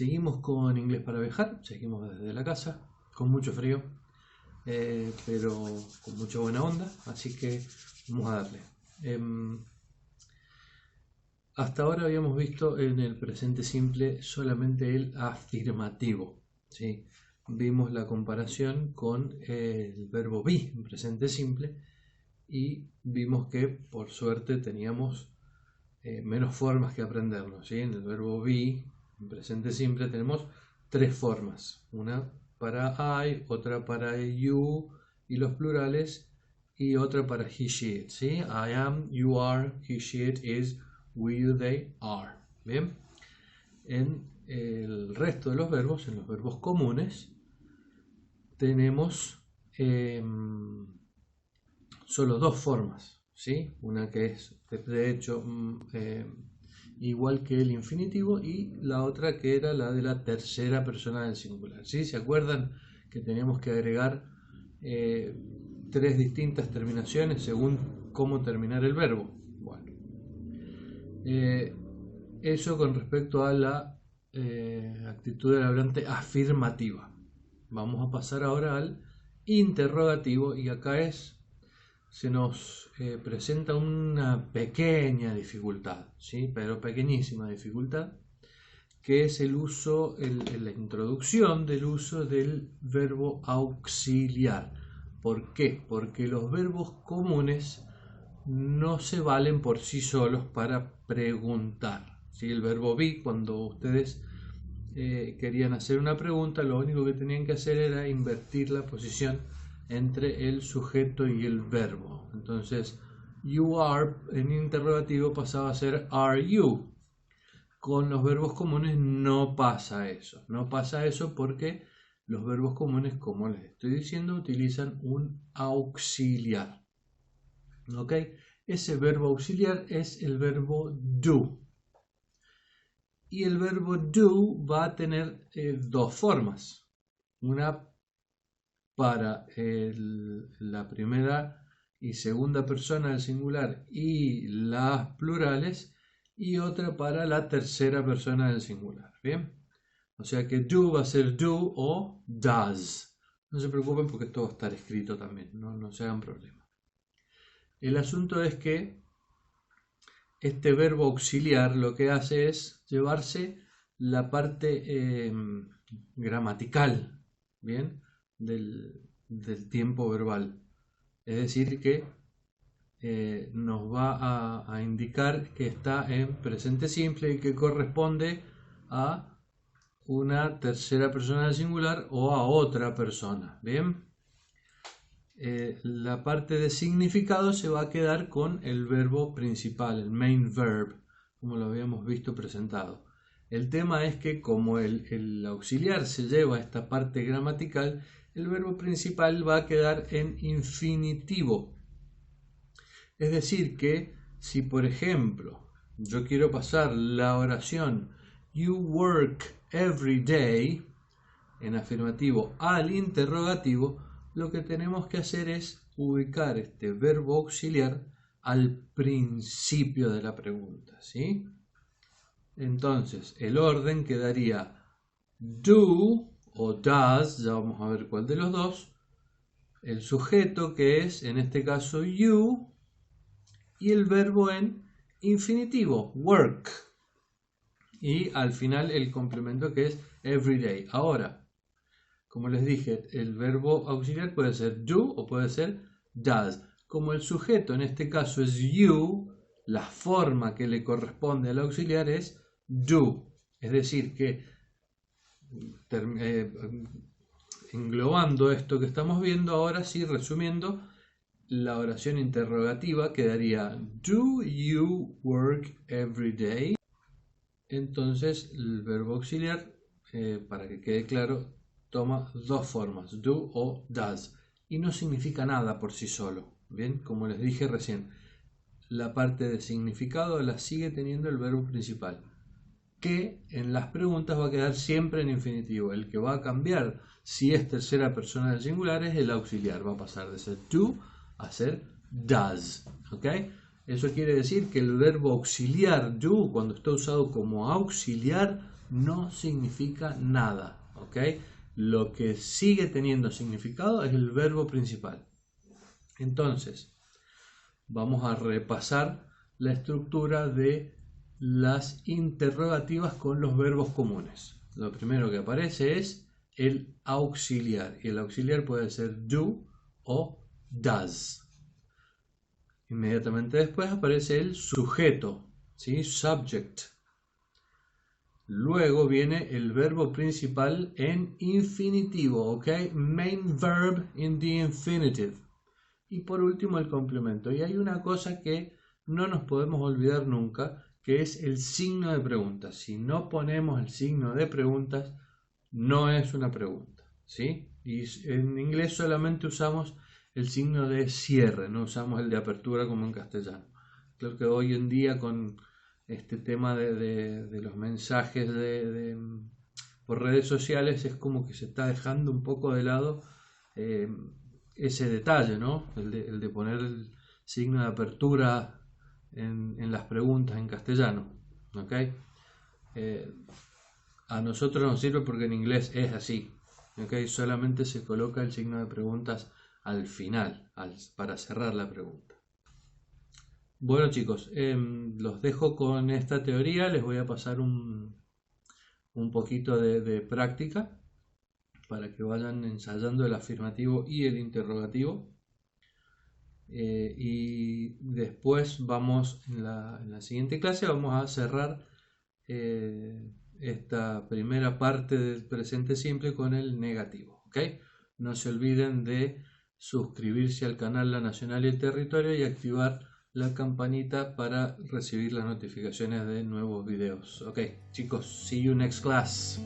Seguimos con inglés para viajar, seguimos desde la casa, con mucho frío, pero con mucha buena onda, así que vamos a darle. Hasta ahora habíamos visto en el presente simple solamente el afirmativo, ¿sí? Vimos la comparación con el verbo be en presente simple y vimos que por suerte teníamos menos formas que aprendernos, ¿sí? En el verbo be en presente simple tenemos tres formas, una para I, otra para you y los plurales, y otra para he, she, it, ¿sí? I am, you are, he, she, it, is, we, you, they, are. Bien, en el resto de los verbos, en los verbos comunes, tenemos solo dos formas, ¿sí? Una que es, de hecho, igual que el infinitivo, y la otra que era la de la tercera persona del singular, ¿sí? ¿Se acuerdan que teníamos que agregar tres distintas terminaciones según cómo terminar el verbo? Bueno, eso con respecto a la actitud del hablante afirmativa. Vamos a pasar ahora al interrogativo, y acá se nos presenta una pequeña dificultad, ¿sí? Pero pequeñísima dificultad, que es el uso, la introducción del uso del verbo auxiliar. ¿Por qué? Porque los verbos comunes no se valen por sí solos para preguntar, ¿sí? El verbo be, cuando ustedes querían hacer una pregunta, lo único que tenían que hacer era invertir la posición entre el sujeto y el verbo. Entonces, you are en interrogativo pasaba a ser are you. Con los verbos comunes no pasa eso. No pasa eso porque los verbos comunes, como les estoy diciendo, utilizan un auxiliar. ¿Ok? Ese verbo auxiliar es el verbo do. Y el verbo do va a tener dos formas. Una para la primera y segunda persona del singular y las plurales, y otra para la tercera persona del singular. Bien, o sea que do va a ser do o does. No se preocupen porque esto va a estar escrito también, no se hagan problema. El asunto es que este verbo auxiliar lo que hace es llevarse la parte gramatical, ¿bien? Del tiempo verbal. Es decir, que nos va a indicar que está en presente simple y que corresponde a una tercera persona del singular o a otra persona. Bien, la parte de significado se va a quedar con el verbo principal, el main verb, como lo habíamos visto presentado. El tema es que como el auxiliar se lleva a esta parte gramatical, el verbo principal va a quedar en infinitivo. Es decir que si, por ejemplo, yo quiero pasar la oración you work every day en afirmativo al interrogativo, lo que tenemos que hacer es ubicar este verbo auxiliar al principio de la pregunta, ¿sí? Entonces, el orden quedaría do o does, ya vamos a ver cuál de los dos, el sujeto que es, en este caso, you, y el verbo en infinitivo, work, y al final el complemento que es every day. Ahora, como les dije, el verbo auxiliar puede ser do o puede ser does. Como el sujeto en este caso es you, la forma que le corresponde al auxiliar es do. Es decir que, englobando esto que estamos viendo ahora, sí, resumiendo, la oración interrogativa quedaría do you work every day. Entonces el verbo auxiliar, para que quede claro, toma dos formas, do o does, y no significa nada por sí solo. Bien, como les dije recién, la parte de significado la sigue teniendo el verbo principal, que en las preguntas va a quedar siempre en infinitivo. El que va a cambiar si es tercera persona del singular es el auxiliar, va a pasar de ser do a ser does. ¿Ok? Eso quiere decir que el verbo auxiliar do, cuando está usado como auxiliar, no significa nada, ¿ok? Lo que sigue teniendo significado es el verbo principal. Entonces, vamos a repasar la estructura de las interrogativas con los verbos comunes. Lo primero que aparece es el auxiliar, y el auxiliar puede ser do o does. Inmediatamente después aparece el sujeto, ¿sí? Subject. Luego viene el verbo principal en infinitivo, ¿ok? Main verb in the infinitive. Y por último el complemento. Y hay una cosa que no nos podemos olvidar nunca, que es el signo de pregunta. Si no ponemos el signo de preguntas, no es una pregunta, ¿sí? Y en inglés solamente usamos el signo de cierre, no usamos el de apertura como en castellano. Creo que hoy en día con este tema de los mensajes por redes sociales es como que se está dejando un poco de lado ese detalle, ¿no? El de poner el signo de apertura en las preguntas en castellano, ¿ok? A nosotros nos sirve porque en inglés es así, ¿ok? Solamente se coloca el signo de preguntas al final, para cerrar la pregunta. Bueno chicos, los dejo con esta teoría, les voy a pasar un poquito de práctica para que vayan ensayando el afirmativo y el interrogativo. Y después vamos, en la siguiente clase, vamos a cerrar esta primera parte del presente simple con el negativo, ¿ok? No se olviden de suscribirse al canal La Nacional y el Territorio y activar la campanita para recibir las notificaciones de nuevos videos. Ok, chicos, see you next class.